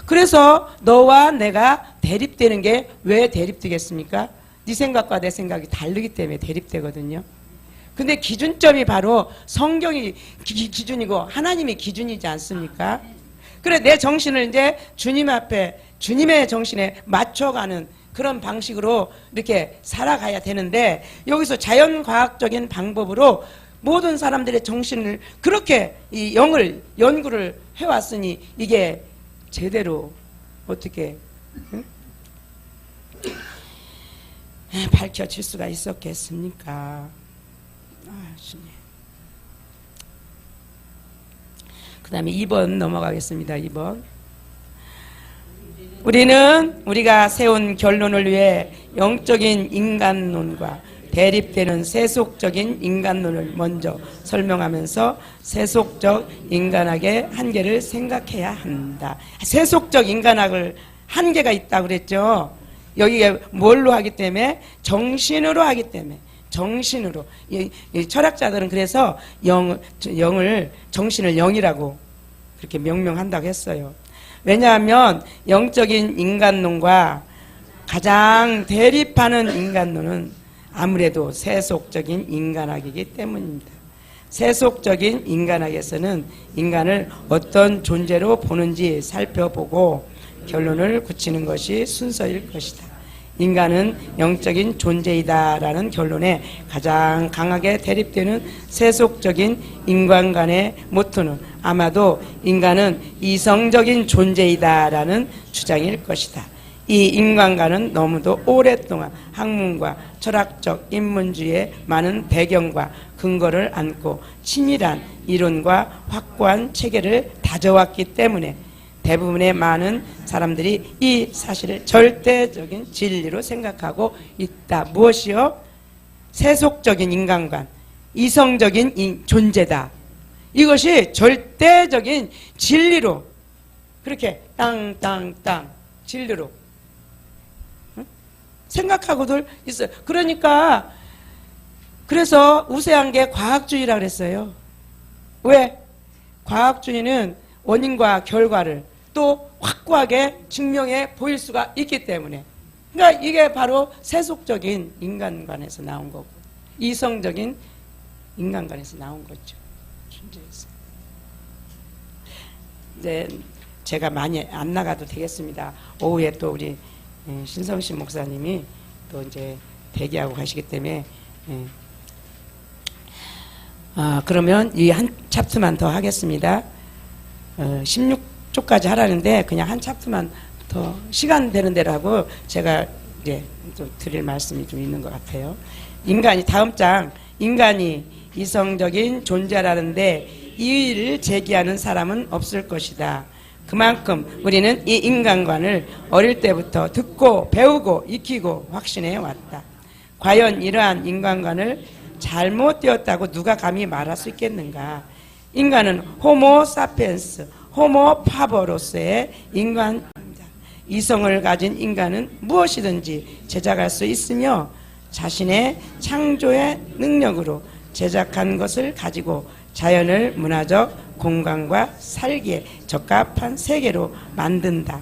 그래서 너와 내가 대립되는 게 왜 대립되겠습니까? 네 생각과 내 생각이 다르기 때문에 대립되거든요. 근데 기준점이 바로 성경이 기준이고 하나님이 기준이지 않습니까? 그래, 내 정신을 이제 주님 앞에, 주님의 정신에 맞춰가는 그런 방식으로 이렇게 살아가야 되는데, 여기서 자연과학적인 방법으로 모든 사람들의 정신을 그렇게 이 영을 연구를 해왔으니 이게 제대로 어떻게 밝혀질 수가 있었겠습니까? 주님. 그 다음에 2번 넘어가겠습니다. 2번. 우리가 세운 결론을 위해 영적인 인간론과 대립되는 세속적인 인간론을 먼저 설명하면서 세속적 인간학의 한계를 생각해야 한다. 세속적 인간학을 한계가 있다고 그랬죠. 여기에 뭘로 하기 때문에? 정신으로 하기 때문에. 정신으로. 이 철학자들은 그래서 정신을 영이라고 그렇게 명명한다고 했어요. 왜냐하면 영적인 인간론과 가장 대립하는 인간론은 아무래도 세속적인 인간학이기 때문입니다. 세속적인 인간학에서는 인간을 어떤 존재로 보는지 살펴보고 결론을 굳히는 것이 순서일 것이다. 인간은 영적인 존재이다라는 결론에 가장 강하게 대립되는 세속적인 인간관의 모토는 아마도 인간은 이성적인 존재이다라는 주장일 것이다. 이 인간관은 너무도 오랫동안 학문과 철학적 인문주의의 많은 배경과 근거를 안고 치밀한 이론과 확고한 체계를 다져왔기 때문에 대부분의 많은 사람들이 이 사실을 절대적인 진리로 생각하고 있다. 무엇이요? 세속적인 인간관, 이성적인 존재다. 이것이 절대적인 진리로 그렇게 땅땅땅 진리로 생각하고들 있어요. 그러니까 그래서 우세한 게 과학주의라 그랬어요. 왜? 과학주의는 원인과 결과를 또 확고하게 증명해 보일 수가 있기 때문에. 그러니까 이게 바로 세속적인 인간관에서 나온 거고 이성적인 인간관에서 나온 거죠. 존재에서. 이제 제가 많이 안 나가도 되겠습니다. 오후에 또 우리 신성신 목사님이 또 이제 대기하고 가시기 때문에 그러면 이 한 챕터만 더 하겠습니다. 16쪽까지 하라는데 그냥 한 챕터만 더 시간 되는 대로 하고 제가 이제 좀 드릴 말씀이 좀 있는 것 같아요. 인간이 다음 장 인간이 이성적인 존재라는데 이의를 제기하는 사람은 없을 것이다. 그만큼 우리는 이 인간관을 어릴 때부터 듣고 배우고 익히고 확신해 왔다. 과연 이러한 인간관을 잘못 되었다고 누가 감히 말할 수 있겠는가? 인간은 호모 사피엔스, 호모 파버로서의 인간입니다. 이성을 가진 인간은 무엇이든지 제작할 수 있으며 자신의 창조의 능력으로 제작한 것을 가지고 자연을 문화적 공간과 살기에 적합한 세계로 만든다.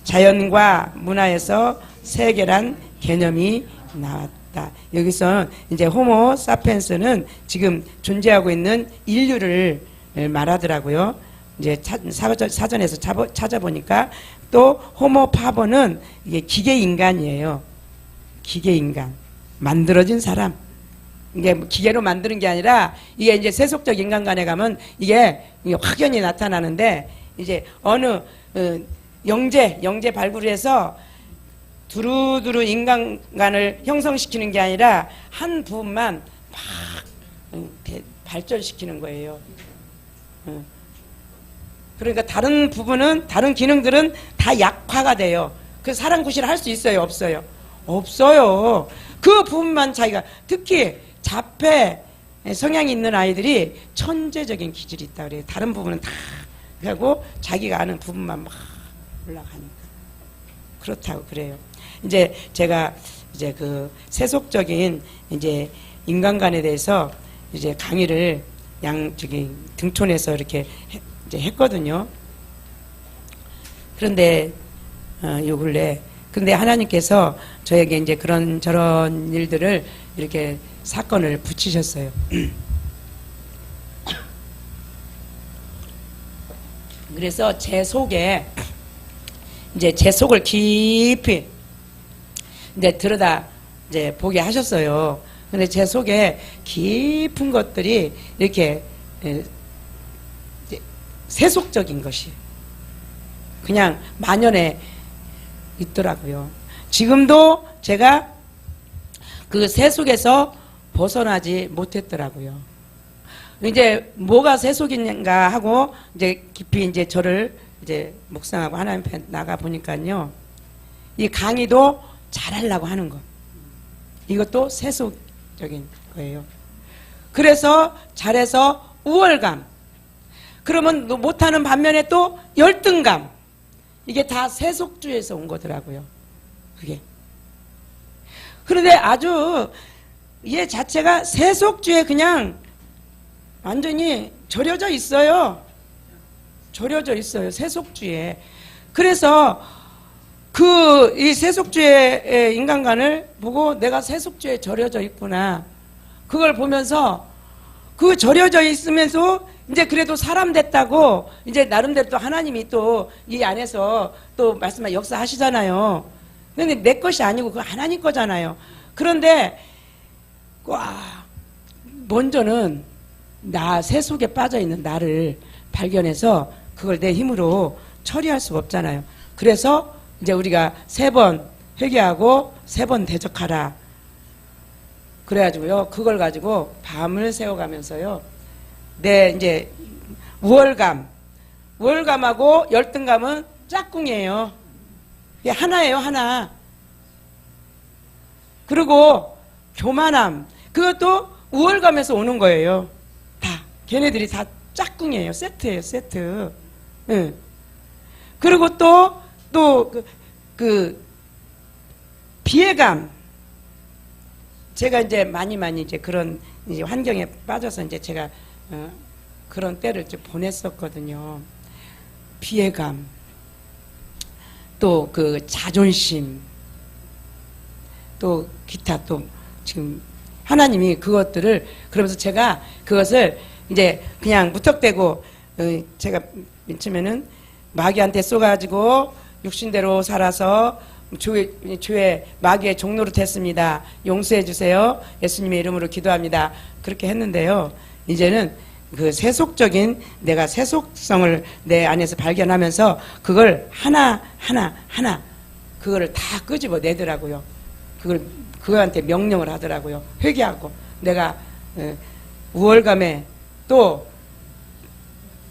자연과 문화에서 세계란 개념이 나왔다. 여기서 이제 호모 사피엔스는 지금 존재하고 있는 인류를 말하더라고요. 이제 사전에서 찾아보니까 또 호모파버는 이게 기계 인간이에요. 기계 인간. 만들어진 사람. 이게 기계로 만드는 게 아니라 이게 이제 세속적 인간관에 가면 이게 확연히 나타나는데 이제 어느 영재 발굴을 해서 두루두루 인간관을 형성시키는 게 아니라 한 부분만 막 발전시키는 거예요. 그러니까 다른 부분은, 다른 기능들은 다 약화가 돼요. 그 사람 구실을 할 수 있어요? 없어요? 없어요. 그 부분만 자기가, 특히 자폐 성향이 있는 아이들이 천재적인 기질이 있다 그래요. 다른 부분은 다 하고 자기가 아는 부분만 막 올라가니까. 그렇다고 그래요. 이제 제가 이제 그 세속적인 이제 인간관에 대해서 이제 강의를 등촌에서 이렇게 이제 했거든요. 그런데 요 근래 근데 하나님께서 저에게 이제 그런 저런 일들을 이렇게 사건을 붙이셨어요. 그래서 제 속에 이제 제 속을 깊이 이제 들여다 이제 보게 하셨어요. 근데 제 속에 깊은 것들이 이렇게 세속적인 것이 그냥 만연해 있더라고요. 지금도 제가 그 세속에서 벗어나지 못했더라고요. 이제 뭐가 세속인가 하고 이제 깊이 이제 저를 이제 묵상하고 하나님 앞에 나가 보니까요. 이 강의도 잘하려고 하는 것. 이것도 세속적인 거예요. 그래서 잘해서 우월감. 그러면 못하는 반면에 또 열등감. 이게 다 세속주의에서 온 거더라고요. 그게. 그런데 아주 얘 자체가 세속주의에 그냥 완전히 절여져 있어요. 절여져 있어요. 세속주의에. 그래서 이 세속주의의 인간관을 보고 내가 세속주의에 절여져 있구나. 그걸 보면서 그 절여져 있으면서 이제 그래도 사람 됐다고 이제 나름대로 또 하나님이 또 이 안에서 또 말씀하 역사하시잖아요. 근데 내 것이 아니고 그거 하나님 거잖아요. 그런데 먼저는 나 세속에 빠져 있는 나를 발견해서 그걸 내 힘으로 처리할 수가 없잖아요. 그래서 이제 우리가 3번 회개하고 3번 대적하라. 그래가지고요, 그걸 가지고 밤을 새워가면서요, 내 이제 우월감하고 열등감은 짝꿍이에요. 이게 하나예요, 하나. 그리고 교만함, 그것도 우월감에서 오는 거예요. 다. 걔네들이 다 짝꿍이에요. 세트예요, 세트. 응. 그리고 비애감. 제가 이제 많이 이제 그런 이제 환경에 빠져서 이제 제가 그런 때를 좀 보냈었거든요. 비애감, 또 그 자존심, 또 기타 또 지금 하나님이 그것들을 그러면서 제가 그것을 이제 그냥 무턱대고 제가 맨처음에는 마귀한테 쏘가지고 육신대로 살아서 주의 마귀의 종로로 됐습니다. 용서해 주세요. 예수님의 이름으로 기도합니다. 그렇게 했는데요. 이제는 그 세속적인 내가 세속성을 내 안에서 발견하면서 그걸 하나 그거를 다 끄집어 내더라고요. 그거한테 명령을 하더라고요. 회개하고 내가 우월감에 또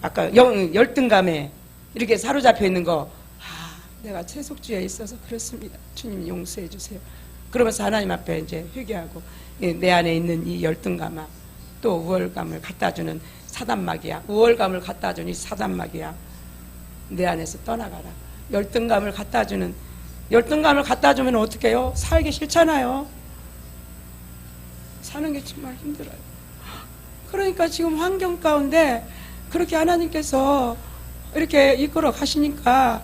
아까 열등감에 이렇게 사로잡혀 있는 거, 내가 세속주의에 있어서 그렇습니다. 주님 용서해 주세요. 그러면서 하나님 앞에 이제 회개하고 내 안에 있는 이 열등감, 또 우월감을 갖다주는 사단마귀야. 우월감을 갖다주는 이 사단마귀야. 내 안에서 떠나가라. 열등감을 갖다주면 어떻게 해요? 살기 싫잖아요. 사는 게 정말 힘들어요. 그러니까 지금 환경 가운데 그렇게 하나님께서 이렇게 이끌어 가시니까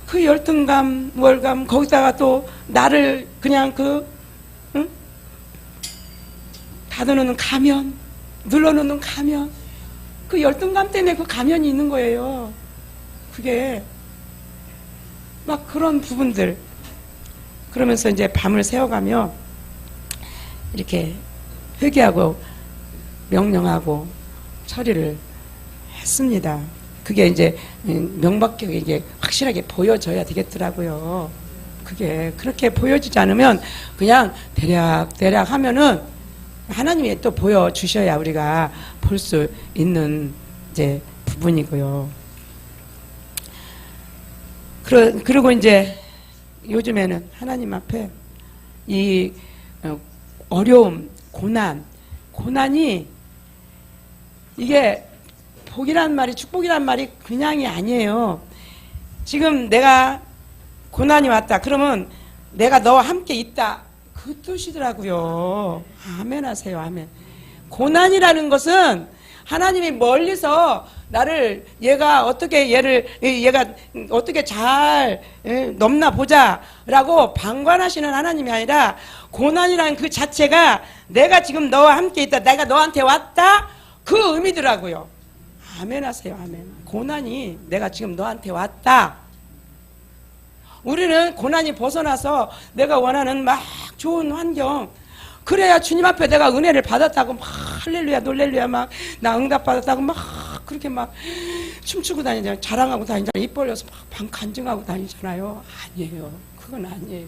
그 열등감, 우월감, 거기다가 또 나를 그냥 닫아놓는 가면, 눌러놓는 가면, 그 열등감 때문에 그 가면이 있는 거예요. 그게 막 그런 부분들. 그러면서 이제 밤을 새워가며 이렇게 회개하고 명령하고 처리를 했습니다. 그게 이제 명백하게 이게 확실하게 보여져야 되겠더라고요. 그게 그렇게 보여지지 않으면 그냥 대략 하면은 하나님이 또 보여주셔야 우리가 볼 수 있는 이제 부분이고요. 그리고 이제 요즘에는 하나님 앞에 이 어려움, 고난이 이게 복이란 말이, 축복이란 말이 그냥이 아니에요. 지금 내가 고난이 왔다. 그러면 내가 너와 함께 있다. 그 뜻이더라고요. 아멘 하세요. 아멘. 고난이라는 것은 하나님이 멀리서 나를 얘가 어떻게 잘 넘나 보자라고 방관하시는 하나님이 아니라 고난이라는 그 자체가 내가 지금 너와 함께 있다. 내가 너한테 왔다. 그 의미더라고요. 아멘 하세요. 아멘. 고난이 내가 지금 너한테 왔다. 우리는 고난이 벗어나서 내가 원하는 막 좋은 환경, 그래야 주님 앞에 내가 은혜를 받았다고 막 할렐루야 놀렐루야 막 나 응답 받았다고 막 그렇게 막 춤추고 다니잖아요. 자랑하고 다니잖아요. 입 벌려서 막 간증하고 다니잖아요. 아니에요. 그건 아니에요.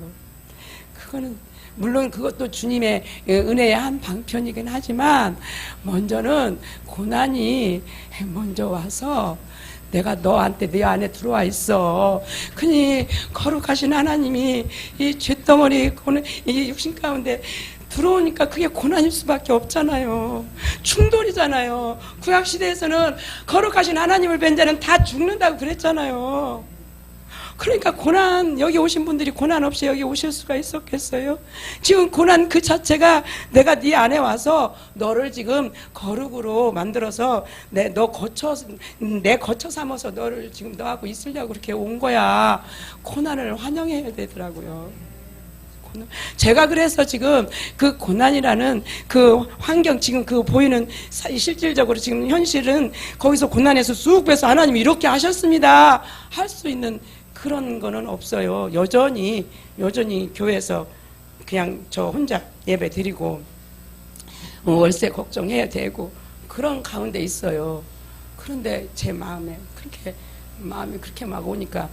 그거는 물론 그것도 주님의 은혜의 한 방편이긴 하지만 먼저는 고난이 먼저 와서 내가 너한테 내 안에 들어와 있어. 그니 거룩하신 하나님이 이 죄덩어리 이 육신 가운데 들어오니까 그게 고난일 수밖에 없잖아요. 충돌이잖아요. 구약시대에서는 거룩하신 하나님을 뵌 자는 다 죽는다고 그랬잖아요. 그러니까 여기 오신 분들이 고난 없이 여기 오실 수가 있었겠어요? 지금 고난 그 자체가 내가 네 안에 와서 너를 지금 거룩으로 만들어서 내 거처 삼아서 너를 지금 너하고 있으려고 그렇게 온 거야. 고난을 환영해야 되더라고요. 제가 그래서 지금 그 고난이라는 그 환경, 지금 그 보이는 실질적으로 지금 현실은 거기서 고난에서 쑥 빼서 하나님이 이렇게 하셨습니다. 할 수 있는 그런 거는 없어요. 여전히 교회에서 그냥 저 혼자 예배 드리고 월세 걱정해야 되고 그런 가운데 있어요. 그런데 제 마음이 그렇게 막 오니까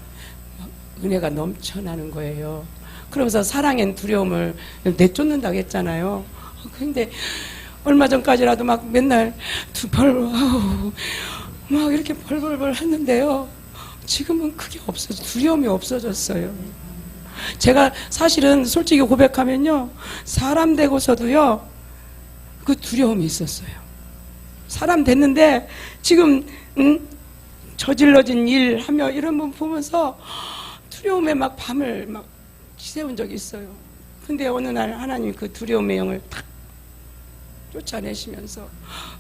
막 은혜가 넘쳐나는 거예요. 그러면서 사랑엔 두려움을 내쫓는다고 했잖아요. 근데 얼마 전까지라도 막 맨날 막 이렇게 벌벌벌 했는데요. 지금은 그게 두려움이 없어졌어요. 제가 사실은 솔직히 고백하면요. 사람 되고서도요. 그 두려움이 있었어요. 사람 됐는데 지금 저질러진 일 하며 이런 분 보면서 두려움에 막 밤을 막 지새운 적이 있어요. 근데 어느 날 하나님이 그 두려움의 영을 탁 쫓아내시면서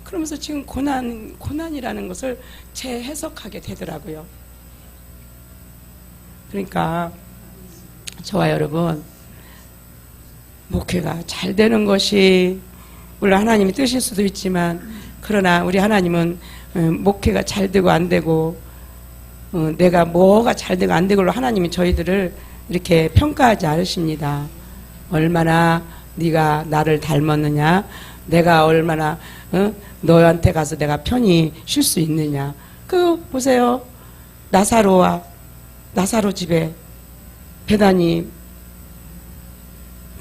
그러면서 지금 고난이라는 것을 재해석하게 되더라고요. 그러니까 저와 여러분, 목회가 잘 되는 것이 물론 하나님의 뜻일 수도 있지만 그러나 우리 하나님은 목회가 잘 되고 안 되고 내가 뭐가 잘 되고 안 되고로 하나님이 저희들을 이렇게 평가하지 않으십니다. 얼마나 네가 나를 닮았느냐, 내가 얼마나 너한테 가서 내가 편히 쉴 수 있느냐. 보세요. 나사로 집에 배단이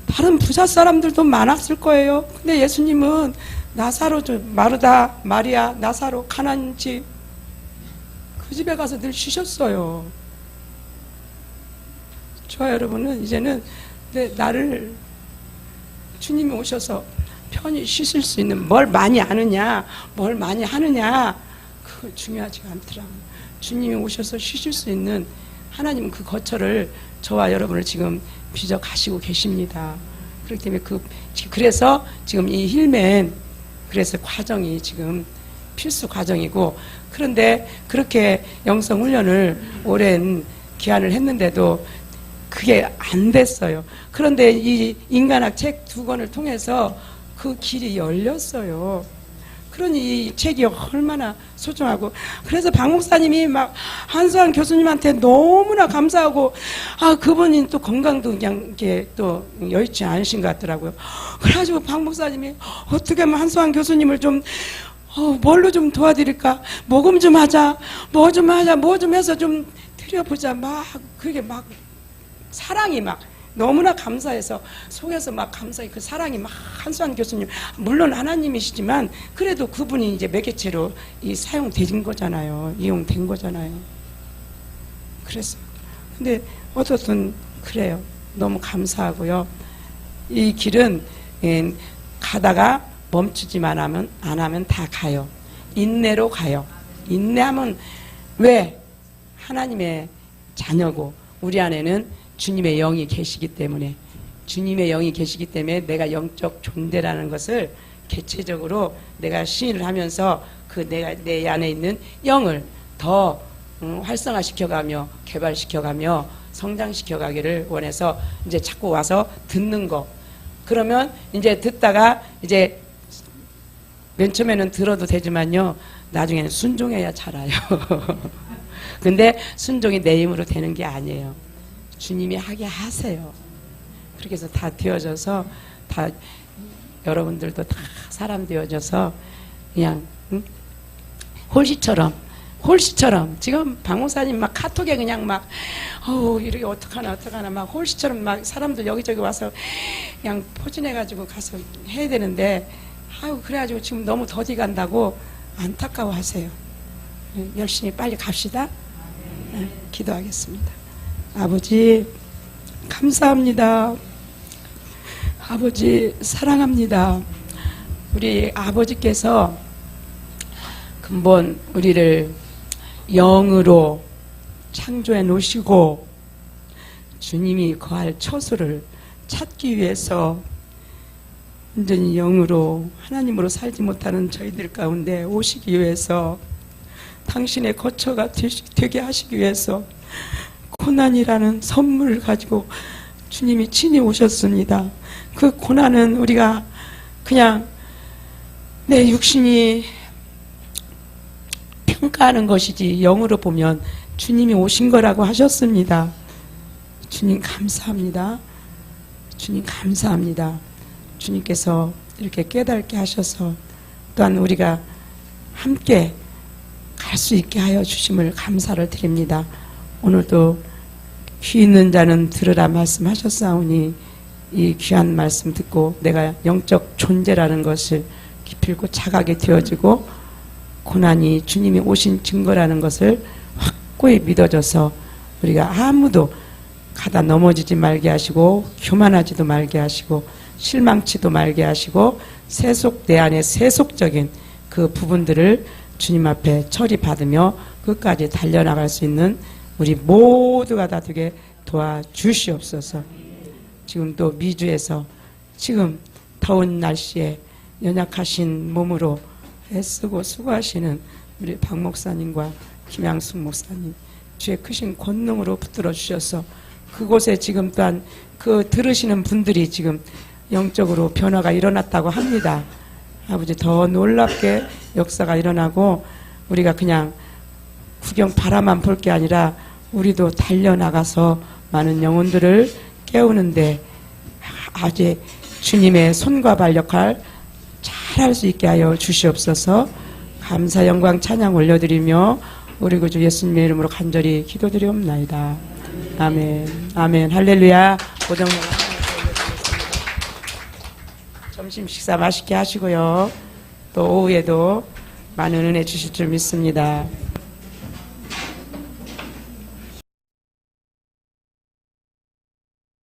다른 부자 사람들도 많았을 거예요. 근데 예수님은 나사로, 마르다, 마리아, 나사로, 가난한 집, 그 집에 가서 늘 쉬셨어요. 저와 여러분은 이제는 나를 주님이 오셔서 편히 쉬실 수 있는, 뭘 많이 아느냐, 뭘 많이 하느냐, 그거 중요하지가 않더라고요. 주님이 오셔서 쉬실 수 있는 하나님은 그 거처를 저와 여러분을 지금 빚어 가시고 계십니다. 그렇기 때문에 그래서 지금 이 힐맨, 그래서 과정이 지금 필수 과정이고, 그런데 그렇게 영성 훈련을 오랜 기한을 했는데도 그게 안 됐어요. 그런데 이 인간학 책 2권을 통해서 그 길이 열렸어요. 그러니 이 책이 얼마나 소중하고, 그래서 박 목사님이 막 한수환 교수님한테 너무나 감사하고, 그분이 또 건강도 그냥 이렇게 또 여의치 않으신 것 같더라고요. 그래가지고 박 목사님이 어떻게 하면 한수환 교수님을 좀 뭘로 좀 도와드릴까? 모금 좀 하자, 뭐 좀 해서 좀 드려보자. 막 그게 막 사랑이 막 너무나 감사해서 속에서 막 감사해. 그 사랑이 막 한수환 교수님, 물론 하나님이시지만 그래도 그분이 이제 매개체로 사용된 거잖아요. 이용된 거잖아요. 그래서 근데 어떻든 그래요. 너무 감사하고요. 이 길은 가다가 멈추지만 안 하면 다 가요. 인내로 가요. 인내하면, 왜? 하나님의 자녀고 우리 안에는 주님의 영이 계시기 때문에, 주님의 영이 계시기 때문에 내가 영적 존재라는 것을 개체적으로 내가 시인을 하면서 내가 내 안에 있는 영을 더 활성화시켜가며 개발시켜가며 성장시켜가기를 원해서 이제 자꾸 와서 듣는 거. 그러면 이제 듣다가 이제 맨 처음에는 들어도 되지만요, 나중에는 순종해야 자라요. 근데 순종이 내 힘으로 되는 게 아니에요. 주님이 하게 하세요. 그렇게 해서 다 되어져서, 다 여러분들도 다 사람 되어져서 그냥 홀씨처럼 지금 박 목사님 막 카톡에 그냥 막 이렇게 어떡하나 막 홀씨처럼 막 사람들 여기저기 와서 그냥 포진해가지고 가서 해야 되는데, 그래가지고 지금 너무 더디 간다고 안타까워하세요. 열심히 빨리 갑시다. 기도하겠습니다. 아버지 감사합니다. 아버지 사랑합니다. 우리 아버지께서 근본 우리를 영으로 창조해 놓으시고 주님이 거할 처소를 찾기 위해서 완전히 영으로 하나님으로 살지 못하는 저희들 가운데 오시기 위해서, 당신의 거처가 되게 하시기 위해서 고난이라는 선물을 가지고 주님이 친히 오셨습니다. 그 고난은 우리가 그냥 내 육신이 평가하는 것이지, 영으로 보면 주님이 오신 거라고 하셨습니다. 주님 감사합니다. 주님 감사합니다. 주님께서 이렇게 깨닫게 하셔서 또한 우리가 함께 갈 수 있게 하여 주심을 감사를 드립니다. 오늘도 귀 있는 자는 들으라 말씀하셨사오니, 이 귀한 말씀 듣고 내가 영적 존재라는 것을 기필코 자각이 되어지고 고난이 주님이 오신 증거라는 것을 확고히 믿어져서 우리가 아무도 가다 넘어지지 말게 하시고 교만하지도 말게 하시고 실망치도 말게 하시고 내 안에 세속적인 그 부분들을 주님 앞에 처리받으며 끝까지 달려나갈 수 있는 우리 모두가 다 되게 도와주시옵소서. 지금 또 미주에서 지금 더운 날씨에 연약하신 몸으로 애쓰고 수고하시는 우리 박 목사님과 김양숙 목사님, 주의 크신 권능으로 붙들어 주셔서 그곳에 지금 또한 그 들으시는 분들이 지금 영적으로 변화가 일어났다고 합니다. 아버지 더 놀랍게 역사가 일어나고 우리가 그냥 구경 바라만 볼 게 아니라 우리도 달려나가서 많은 영혼들을 깨우는데 아주 주님의 손과 발 역할 잘할 수 있게 하여 주시옵소서. 감사 영광 찬양 올려드리며 우리 구주 예수님의 이름으로 간절히 기도드리옵나이다. 아멘. 아멘. 할렐루야. 고정 점심 식사 맛있게 하시고요. 또 오후에도 많은 은혜 주실 줄 믿습니다.